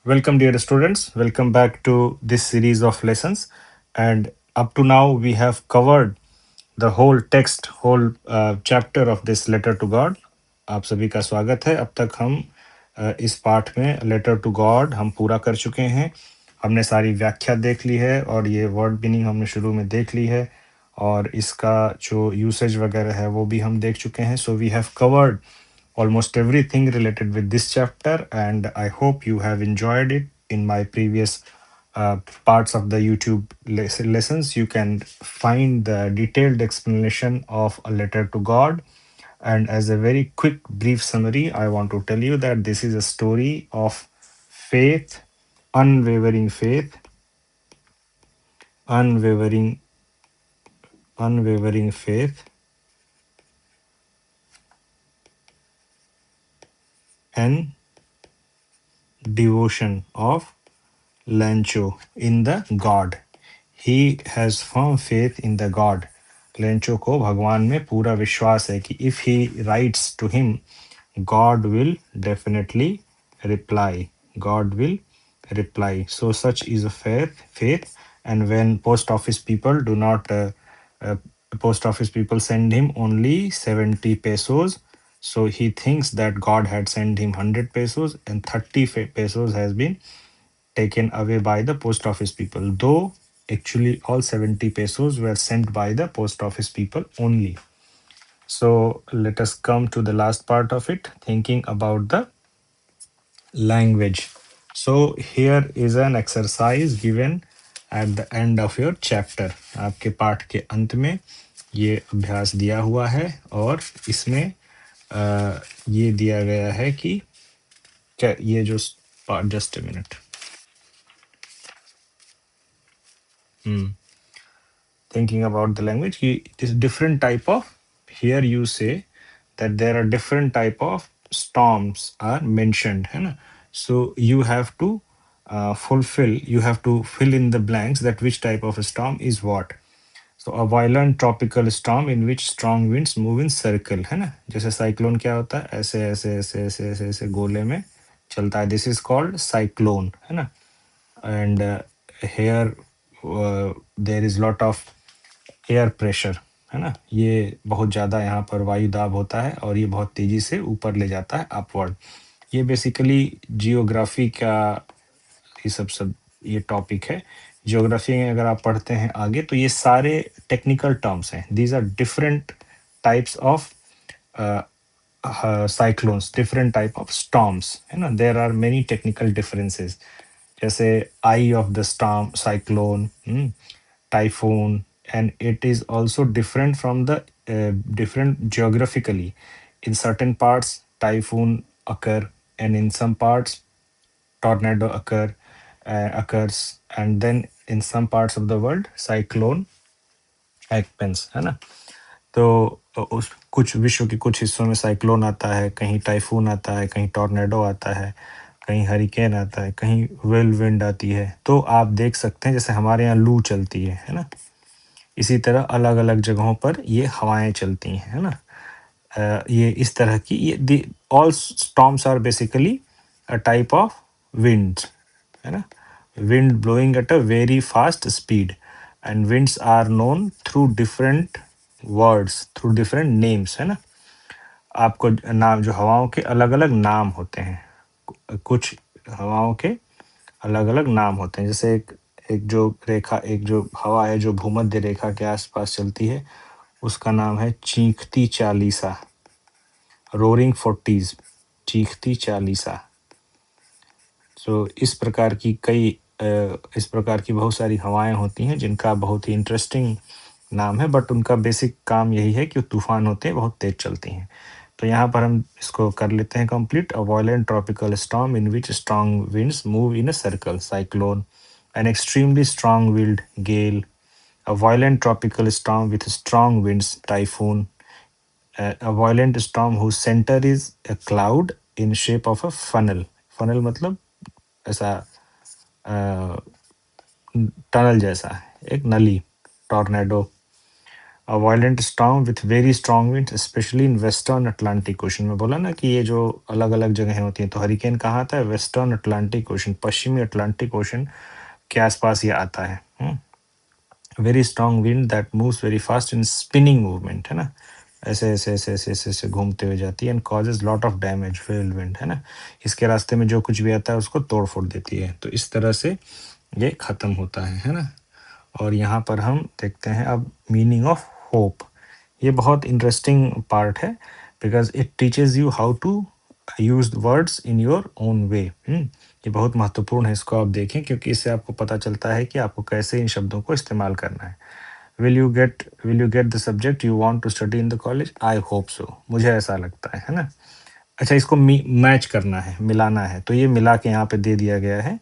Welcome, dear students. Welcome back to this series of lessons. And up to now, we have covered the whole text, whole chapter of this letter to God. आप सभी का स्वागत है। अब तक हम इस पाठ में लेटर टू गॉड हम पूरा कर चुके हैं। हमने सारी व्याख्या देख ली है और ये वर्ड मीनिंग हमने शुरू में देख ली है और इसका जो यूसेज वगैरह है वो भी हम देख चुके हैं। So we have covered almost everything related with this chapter, and I hope you have enjoyed it. In my previous parts of the YouTube lessons, you can find the detailed explanation of a letter to God. And as a very quick, brief summary, I want to tell you that this is a story of faith, unwavering faith, unwavering, unwavering faith, and devotion of Lancho in the God. He has firm faith in the God. Lencho को भगवान में पूरा विश्वास है कि if he writes to him, God will definitely reply. God will reply. So such is a faith. And when post office people do not, uh, post office people send him only 70 pesos. So he thinks that God had sent him 100 pesos and 30 pesos has been taken away by the post office people, though actually all 70 pesos were sent by the post office people only. So let us come to the last part of it, thinking about the language. So here is an exercise given at the end of your chapter. आपके पाठ के अंत में ये अभ्यास दिया हुआ है और इसमें ये दिया गया है कि क्या ये जो just a minute thinking about the language, it is different type of, here you say that there are different type of storms are mentioned है ना. So you have to you have to fill in the blanks that which type of a storm is what. So a violent tropical storm in which strong winds move in circle है ना. जैसे cyclone क्या होता है, ऐसे ऐसे ऐसे ऐसे ऐसे ऐसे गोले में चलता है, दिस इज कॉल्ड साइक्लोन है ना. And here there is lot of air pressure है ना. ये बहुत ज़्यादा यहाँ पर वायु दाब होता है और ये बहुत तेज़ी से ऊपर ले जाता है अपवर्ड. ये बेसिकली जियोग्राफी का ये सब ये टॉपिक है. जियोग्राफी में अगर आप पढ़ते हैं आगे तो ये सारे टेक्निकल टर्म्स हैं. These are different types of cyclones, different type of storms है ना. There are many technical differences जैसे eye of the storm, cyclone, typhoon, and it is also different from the different geographically. In certain parts typhoon occur and in some parts tornado occurs, and then in some parts of the world cyclone happens है ना. तो उस कुछ विश्व के कुछ हिस्सों में साइक्लोन आता है, कहीं टाइफून आता है, कहीं टॉर्नेडो आता है, कहीं हरिकेन आता है, कहीं वेल विंड आती है. तो आप देख सकते हैं जैसे हमारे यहाँ लू चलती है ना. इसी तरह अलग अलग जगहों पर ये हवाएं चलती हैं है ना. ये इस तरह की ये all storms are basically a type of wind है ना. Wind blowing at a very fast speed and winds are known through different words, through different names है ना. आपको नाम जो हवाओं के अलग अलग नाम होते हैं, कुछ हवाओं के अलग अलग नाम होते हैं. जैसे एक जो रेखा, एक जो हवा है जो भूमध्य रेखा के आसपास चलती है उसका नाम है चीखती चालीसा, रोरिंग फोर्टीज, चीखती चालीसा. सो इस प्रकार की बहुत सारी हवाएं होती हैं जिनका बहुत ही इंटरेस्टिंग नाम है, बट उनका बेसिक काम यही है कि तूफान होते हैं, बहुत तेज चलती हैं. तो यहाँ पर हम इसको कर लेते हैं complete. A violent tropical storm in which strong winds move in a circle, cyclone. An extremely strong wind, gale. A violent tropical storm with strong winds, typhoon. A violent storm whose center is a cloud in shape of a funnel. funnel मतलब ऐसा tunnel जैसा, एक नली. Tornado. A violent storm with very strong winds specially in western Atlantic ocean में बोला ना कि ये जो अलग-अलग जगहें होती हैं, तो हरिकेन कहाँ आता है? वेस्टर्न अटलांटिक ओशन, पश्चिमी अटलांटिक ओशन के आसपास ये आता है। Very strong wind that moves very fast in spinning movement, है ना? ऐसे घूमते हुए जाती है and causes lot of damage, whirlwind, है ना? इसके रास्ते में जो कुछ भी आता है उसको तोड़-फोड़ देती है। तो इस तरह से ये खत्म होता है ना? और यहाँ पर हम देखते हैं अब मीनिंग ऑफ होप। ये बहुत इंटरेस्टिंग पार्ट है because it teaches you how to use words in your own way. ये बहुत महत्वपूर्ण है, इसको आप देखें क्योंकि इससे आपको पता चलता है कि आपको कैसे इन शब्दों को इस्तेमाल करना है। Will you get the subject you want to study in the college? I hope so. मुझे ऐसा लगता है ना? अच्छा, इसको मैच करना है, मिलाना है, तो ये मिला के यहाँ पे दे दिया गया है।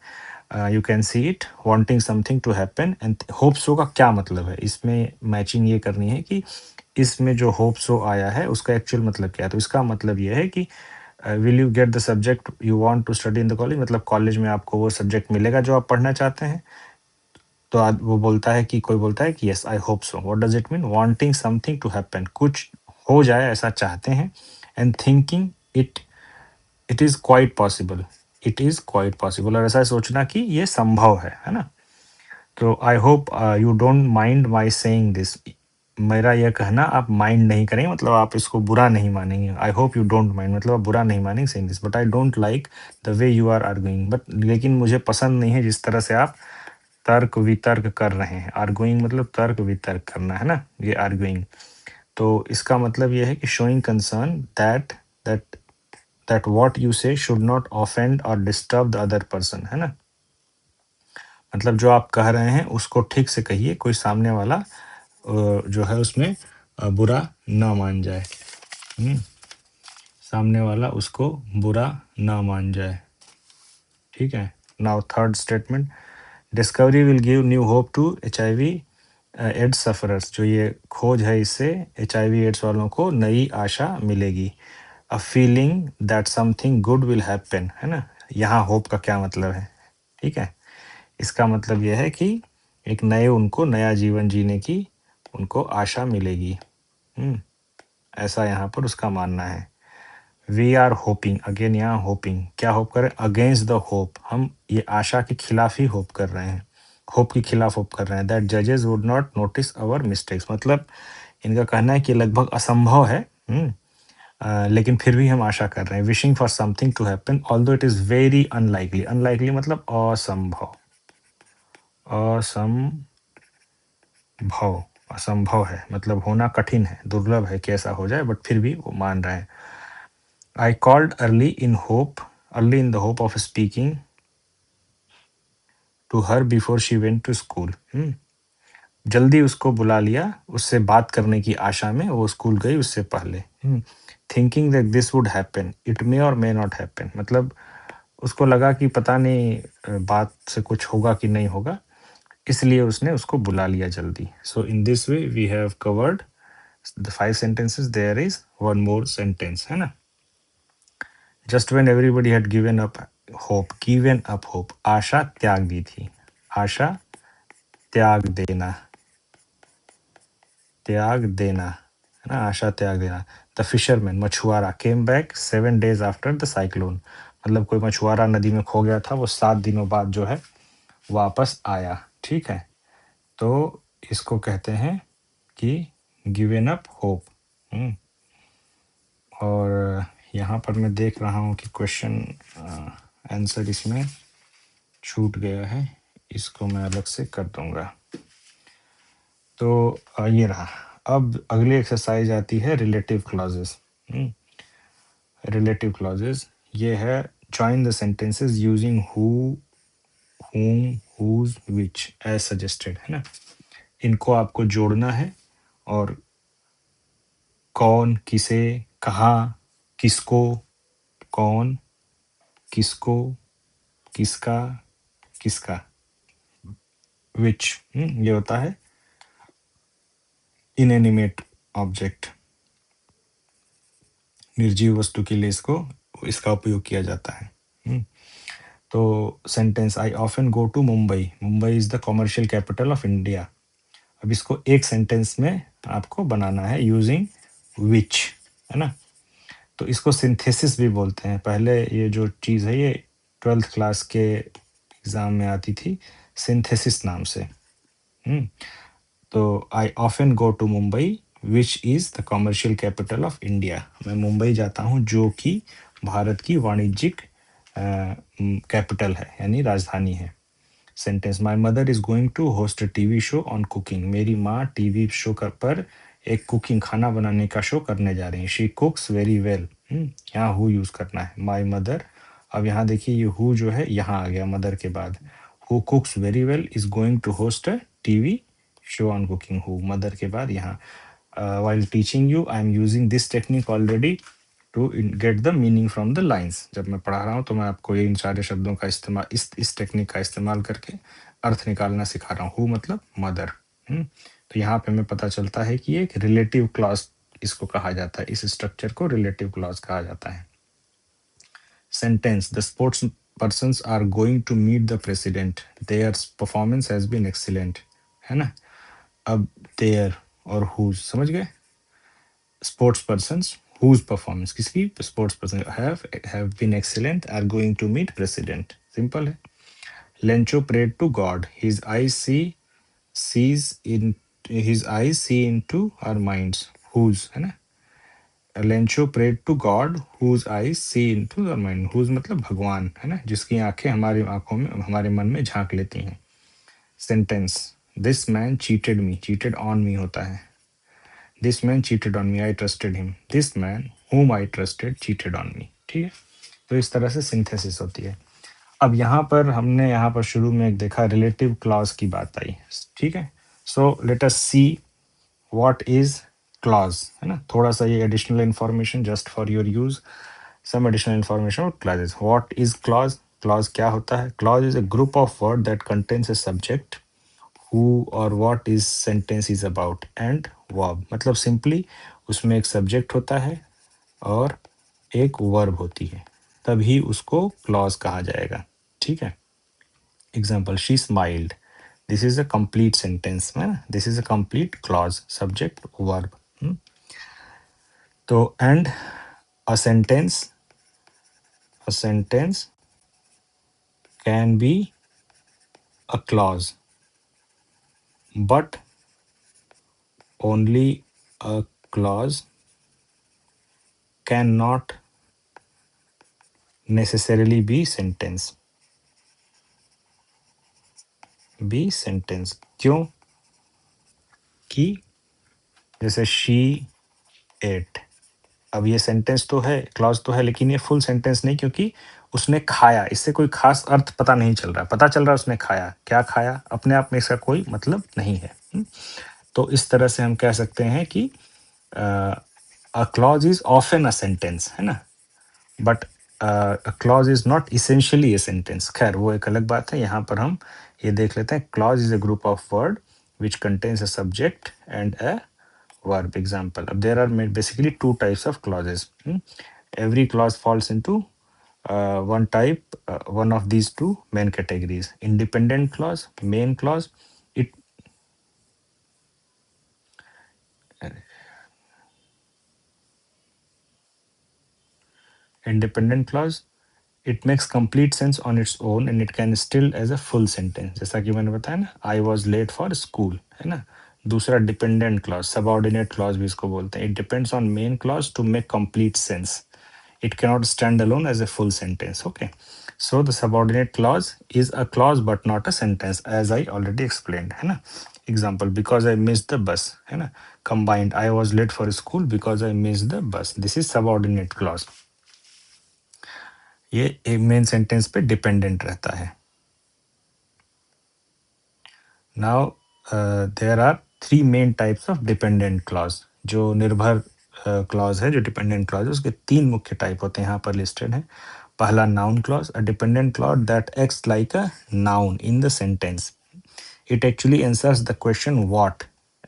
You can see it wanting something to happen and hope so का क्या मतलब है? इसमें मैचिंग ये करनी है कि इसमें जो होप सो आया है उसका एक्चुअल मतलब क्या है? तो इसका मतलब ये है कि will you get the subject you want to study in the college, मतलब कॉलेज में आपको वो सब्जेक्ट मिलेगा जो आप पढ़ना चाहते हैं। तो वो बोलता है कि कोई बोलता है कि yes I hope so. What does it mean? Wanting something to happen, कुछ हो जाए ऐसा चाहते हैं, and thinking it it is quite possible, it is quite possible, और ऐसा सोचना कि ये संभव है ना? तो I hope you don't mind my saying this, मेरा यह कहना आप माइंड नहीं करेंगे, मतलब आप इसको बुरा नहीं मानेंगे। I hope you don't mind मतलब आप बुरा नहीं मानेंगे saying this, but I don't like the way you are arguing, but लेकिन मुझे पसंद नहीं है जिस तरह से आप तर्क वितर्क कर रहे हैं। आर्गुइंग मतलब तर्क वितर्क करना, है ना? ये आर्गुइंग। तो इसका मतलब ये है कि showing concern that that that what you से शुड नॉट ऑफेंड और डिस्टर्ब द अदर पर्सन, है ना? मतलब जो आप कह रहे हैं उसको ठीक से कहिए, कोई सामने वाला जो है उसमें बुरा ना मान जाए। हम्म, सामने वाला उसको बुरा ना मान जाए। ठीक है। Now third statement, discovery will give new hope to HIV AIDS sufferers, जो ये खोज है इससे HIV एड्स वालों को नई आशा मिलेगी। A feeling that something good will happen, है ना? यहाँ होप का क्या मतलब है? ठीक है, इसका मतलब यह है कि एक उनको नया जीवन जीने की उनको आशा मिलेगी। हम्म, ऐसा यहाँ पर उसका मानना है। वी आर होपिंग, अगेन यहाँ होपिंग, क्या होप कर रहे हैं? अगेंस्ट द होप, हम ये आशा के खिलाफ ही होप कर रहे हैं, होप के खिलाफ होप कर रहे हैं। दैट जजेस would not notice our mistakes, मतलब इनका कहना है कि लगभग असंभव है। लेकिन फिर भी हम आशा कर रहे हैं। Wishing for something to happen although it is very unlikely, unlikely मतलब असंभव, असंभव, असंभव है मतलब होना कठिन है, दुर्लभ है कि ऐसा हो जाए, बट फिर भी वो मान रहे हैं। I called early in the hope of speaking to her before she went to school. जल्दी उसको बुला लिया, उससे बात करने की आशा में वो स्कूल गई उससे पहले। Thinking that this would happen, it may और मे नॉट हैपन, मतलब उसको लगा कि पता नहीं बात से कुछ होगा कि नहीं होगा, इसलिए उसने उसको बुला लिया जल्दी। So in this way we have covered the 5 sentences. There is one more sentence, है ना? Just when everybody had given up hope, आशा त्याग दी थी। आशा त्याग देना, त्याग देना, है ना? आशा त्याग देना। द फिशरमैन, मछुआरा, came back 7 days after the cyclone, मतलब कोई मछुआरा नदी में खो गया था, वो 7 दिनों बाद जो है वापस आया। ठीक है, तो इसको कहते हैं कि गिवन अप होप। और यहाँ पर मैं देख रहा हूँ कि क्वेश्चन आंसर इसमें छूट गया है, इसको मैं अलग से कर दूंगा। तो ये रहा। अब अगली एक्सरसाइज आती है रिलेटिव क्लॉजेस। रिलेटिव क्लॉजेस ये है, join the sentences using who, whom, whose, which as suggested, है ना? इनको आपको जोड़ना है और कौन, किसे, कहाँ, किसको, कौन, किसको, किसका, किसका, विच, ये होता है इनएनिमेट ऑब्जेक्ट, निर्जीव वस्तु के लिए इसका उपयोग किया जाता है। तो sentence, I often go to Mumbai, Mumbai is the commercial capital of India. अब इसको एक सेंटेंस में आपको बनाना है यूजिंग विच, है ना। तो इसको सिंथेसिस भी बोलते हैं। पहले ये जो चीज़ है ये 12th क्लास के एग्ज़ाम में आती थी सिंथेसिस नाम से। तो I often go to Mumbai which is the commercial capital of India. मैं मुंबई जाता हूँ जो कि भारत की वाणिज्यिक कैपिटल है, यानी राजधानी है। Sentence, my mother is going to host a TV show on cooking. मेरी माँ टीवी शो पर एक कुकिंग खाना बनाने का शो करने जा रही है। She कुक्स very well. यहाँ हु यूज करना है, माई मदर। अब यहाँ देखिए ये हु जो है यहाँ आ गया मदर के बाद। Who cooks very well is going to host a TV show on cooking. Who mother के बाद यहाँ। While teaching you I am using this technique already to get the meaning from the lines. जब मैं पढ़ा रहा हूँ तो मैं आपको ये इन सारे शब्दों का इस्तेमाल, इस टेक्निक का इस्तेमाल करके अर्थ निकालना सिखा रहा हूँ। हु मतलब मदर। तो यहाँ पे हमें पता चलता है कि एक रिलेटिव क्लॉज इसको कहा जाता है, इस स्ट्रक्चर को रिलेटिव क्लॉज कहा जाता है। Sentence, the sports persons are going to meet the president, their performance has been excellent, है ना। अब देयर और हुज समझ गए। स्पोर्ट्स पर्सन्स whose performance, किसकी, sports person, have been excellent, are going to meet president, simple है। Lencho prayed to god, sees in his eyes see into our minds, whose, है ना। Lencho prayed to god whose eyes see into our mind, whose मतलब भगवान, है ना, जिसकी आंखें हमारी आंखों में, हमारे मन में झांक लेती हैं। Sentence, this man cheated me, cheated on me होता है। This man cheated on me, I trusted him. This man whom I trusted cheated on me, ठीक है। तो इस तरह से सिंथेसिस होती है। अब यहाँ पर हमने यहाँ पर शुरू में एक देखा रिलेटिव क्लॉज की बात आई, ठीक है। So let us see what is clause, है ना। थोड़ा सा ये additional information just for your use, some additional information और clauses. What is clause, clause क्या होता है। Clause is a group of word that contains a subject, who और what is sentence is about and verb, मतलब simply उसमें एक subject होता है और एक वर्ब होती है, तभी उसको क्लॉज कहा जाएगा, ठीक है। Example, she smiled, this is a complete sentence में, this is a complete clause, subject verb. तो and a sentence can be a clause but only a clause cannot necessarily be sentence। क्यों कि जैसे she eight, अब ये sentence तो है, clause तो है, लेकिन ये फुल सेंटेंस नहीं, क्योंकि उसने खाया, इससे कोई खास अर्थ पता नहीं चल रहा, पता चल रहा है उसने खाया, क्या खाया अपने आप में इसका कोई मतलब नहीं है। तो इस तरह से हम कह सकते हैं कि a clause is often a sentence, है ना, but a clause is not essentially a sentence। खैर वो एक अलग बात है। यहाँ पर हम ये देख लेते हैं, clause is a group of word which contains a subject and a verb। Example, अब there are basically two types of clauses। Every clause falls into one of these two main categories: independent clause, main clause। it Independent clause, it makes complete sense on its own and it can still as a full sentence, जैसा कि मैंने बताया ना, I was late for school, है ना। दूसरा dependent clause, subordinate clause भी इसको बोलते हैं। It depends on main clause to make complete sense, it cannot stand alone as a full sentence, okay। So the subordinate clause is a clause but not a sentence, as I already explained, है ना। Example, because I missed the bus, है ना। Combined, I was late for school because I missed the bus, this is subordinate clause। ये एक main sentence पे dependent रहता है। Now there are three main types of dependent clause. जो निर्भर clause है, जो डिपेंडेंट क्लॉज है, उसके तीन मुख्य टाइप होते हैं, यहाँ पर लिस्टेड है। पहला noun clause, a dependent clause that acts like a noun in the sentence. It actually answers the question what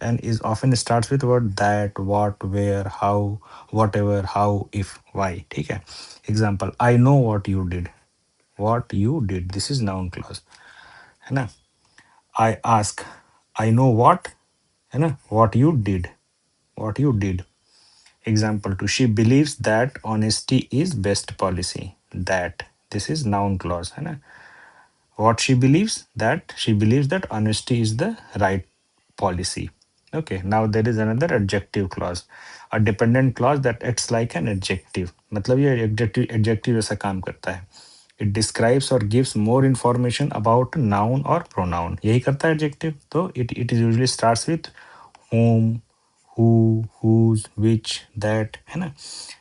and is often starts with word that, what, where, how, whatever, how, if, why, ठीक है। Example, I know what you did, what you did, this is noun clause, है ना। I ask, I know what है ना, what you did. Example 2, she believes that honesty is best policy. That, this is noun clause, है ना. What she believes that honesty is the right policy. Okay, now there is another adjective clause, a dependent clause that acts like an adjective. मतलब ये adjective जैसा काम करता है. It describes or gives more information about noun or pronoun. यही करता है adjective. तो it is usually starts with whom, who, whose, which, that, है ना.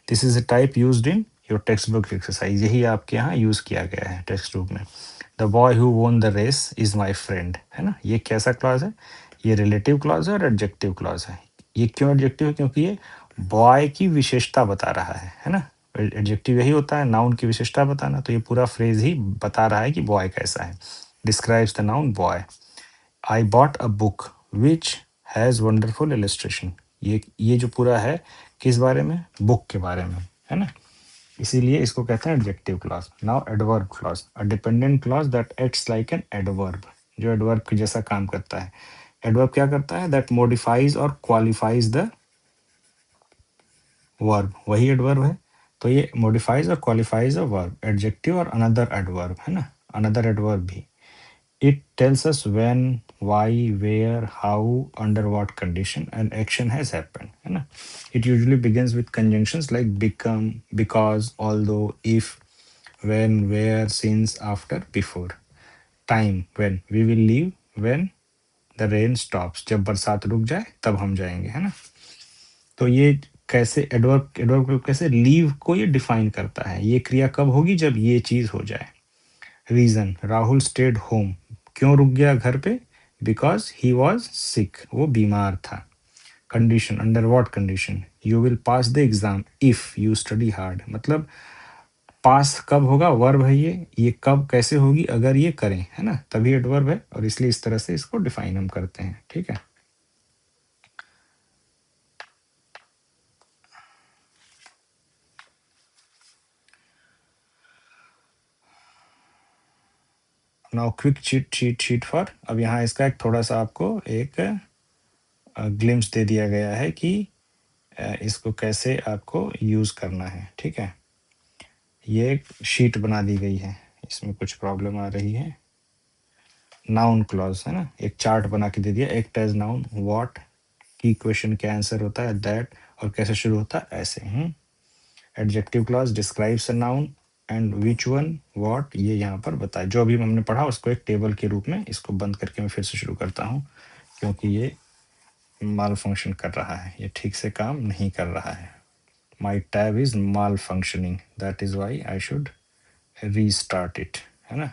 This is a type used in your textbook exercise. यही आपके यहाँ यूज किया गया है टेक्स्ट बुक में. The boy who won the race is my friend, है ना. ये कैसा क्लॉज है, ये रिलेटिव क्लॉज है और एडजेक्टिव क्लॉज है. ये क्यों एडजेक्टिव है, क्योंकि ये बॉय की विशेषता बता रहा है ना. एडजेक्टिव यही होता है, नाउन की विशेषता बताना. तो ये पूरा फ्रेज ही बता रहा है कि बॉय कैसा है. Describes the noun boy. I bought a book which has wonderful illustration. ये जो पूरा है किस बारे में, बुक के बारे में, है ना. इसीलिए इसको कहते हैं adjective clause. Now adverb clause, a dependent clause that acts like an adverb, जो एडवर्ब के जैसा काम करता है. एडवर्ब क्या करता है, दैट मॉडिफाइज और क्वालिफाइज द वर्ब. वही एडवर्ब है. तो ये मॉडिफाइज और क्वालिफाइज अ वर्ब. एडजेक्टिव और अनदर एडवर्ब, है ना, अनदर एडवर्ब भी. It tells us when, why, where, how, under what condition an action has happened. है ना? It usually begins with conjunctions like become, because, although, if, when, where, since, after, before. Time, when. We will leave when the rain stops. जब बरसात रुक जाए तब हम जाएंगे, है ना. तो ये कैसे एडवर्ब को कैसे लीव को ये डिफाइन करता है. ये क्रिया कब होगी, जब ये चीज हो जाए. Reason, Rahul stayed home. क्यों रुक गया घर पे, बिकॉज ही वॉज सिक, वो बीमार था. Condition, under what condition, you will pass the exam if you study hard. मतलब पास कब होगा, वर्ब है ये कब कैसे होगी, अगर ये करें, है ना, तभी एडवर्ब है. और इसलिए इस तरह से इसको डिफाइन हम करते हैं. ठीक है. Now quick cheat for. अब यहाँ इसका एक थोड़ा सा आपको एक ग्लिम्स दे दिया गया है कि इसको कैसे आपको यूज करना है. ठीक है. ये एक शीट बना दी गई है, इसमें कुछ प्रॉब्लम आ रही है. नाउन क्लॉज, है ना, एक चार्ट बना के दे दिया. एक्ट एज नाउन, व्हाट की क्वेश्चन क्या आंसर होता है, दैट, और कैसे शुरू होता है, ऐसे. Adjective clause describes a noun and which one what, ये यहाँ पर बताए. जो अभी हमने पढ़ा उसको एक टेबल के रूप में, इसको बंद करके मैं फिर से शुरू करता हूँ, क्योंकि ये माल फंक्शन कर रहा है, ये ठीक से काम नहीं कर रहा है. My tab is malfunctioning, that is why I should restart it, है ना.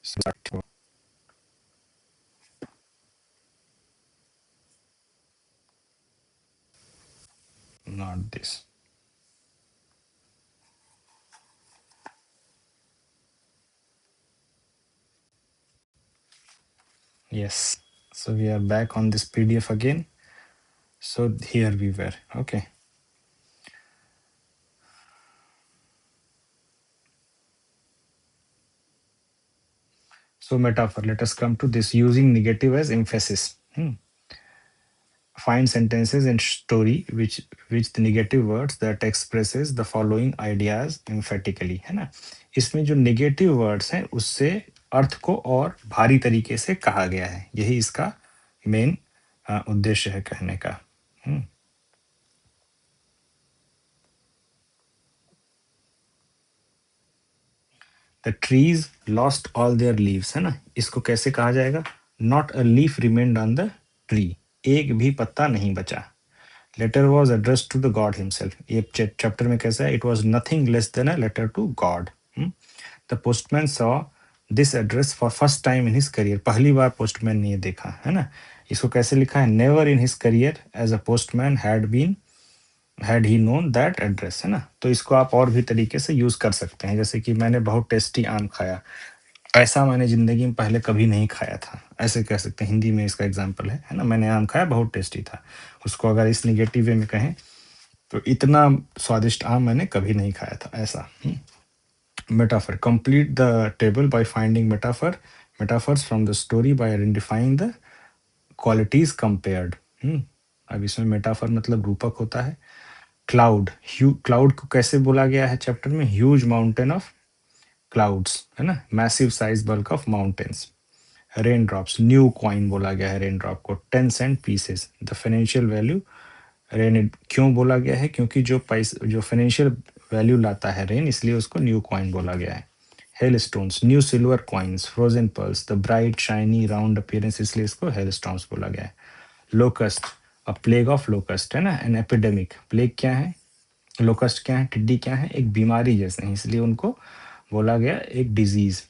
Start, not this. Yes. So we are back on this PDF again. So here we were. Okay. So metaphor. Let us come to this, using negative as emphasis. Find sentences in story which the negative words that expresses the following ideas emphatically, है ना. इसमें जो negative words हैं उससे अर्थ को और भारी तरीके से कहा गया है. यही इसका मेन उद्देश्य है कहने का. The trees lost all their leaves, है ना. इसको कैसे कहा जाएगा, not a leaf remained on the tree. एक भी पत्ता नहीं बचा. Letter was address to the God himself. ये चैप्टर में कैसा है, it was nothing less than a letter to God. The postman saw this address for first time in his career. पहली बार पोस्टमैन ने ये देखा, है ना. इसको कैसे लिखा है, never in his career as a postman had he known that address, है ना. तो इसको आप और भी तरीके से यूज कर सकते हैं, जैसे कि मैंने बहुत टेस्टी आम खाया, ऐसा मैंने जिंदगी में पहले कभी नहीं खाया था, ऐसे कह सकते हैं. हिंदी में इसका एग्जाम्पल है ना. मैंने आम खाया, बहुत टेस्टी था. उसको अगर इस निगेटिव वे में कहें तो इतना स्वादिष्ट आम मैंने कभी नहीं खाया था, ऐसा. Metaphor, complete the table by finding metaphors from the story by identifying the qualities compared. अब इसमें मेटाफर मतलब रूपक होता है। क्लाउड, क्लाउड को कैसे बोला गया है चैप्टर में? ह्यूज माउंटेन ऑफ क्लाउड्स, है ना, massive size bulk of mountains. Rain drops, new coin बोला गया है रेन ड्रॉप को, 10 cent pieces, the financial value. Rain क्यों बोला गया है? क्योंकि जो पैसे, जो फाइनेंशियल वैल्यू लाता है रेन, इसलिए उसको न्यू कॉइन बोला गया है। Hail stones, new silver coins, frozen pearls, the bright shiny round appearance, इसलिए इसको हेल स्टोन्स बोला गया है। Locust, a plague of locust, है ना, एन एपिडेमिक। प्लेग क्या है? लोकस्ट क्या है? टिड्डी क्या है? एक बीमारी जैसे हैं, इसलिए उनको बोला गया एक disease.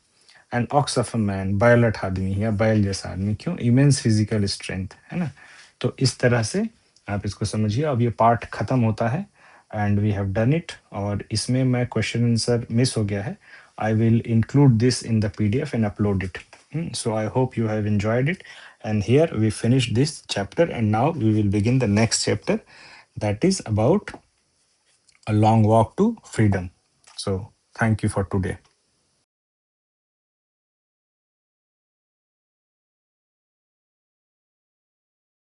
And ox of a man, ballot आदमी या बैल जैसा आदमी। क्यों? इमेंस फिजिकल स्ट्रेंथ, है ना। तो इस तरह से आप इसको समझिए। अब ये पार्ट खत्म होता है and we have done it. और इसमें मैं क्वेश्चन आंसर मिस हो गया है, I will include this in the PDF and upload it. So I hope you have enjoyed it. And here we finish this chapter, and now we will begin the next chapter, that is about a long walk to freedom. So thank you for today.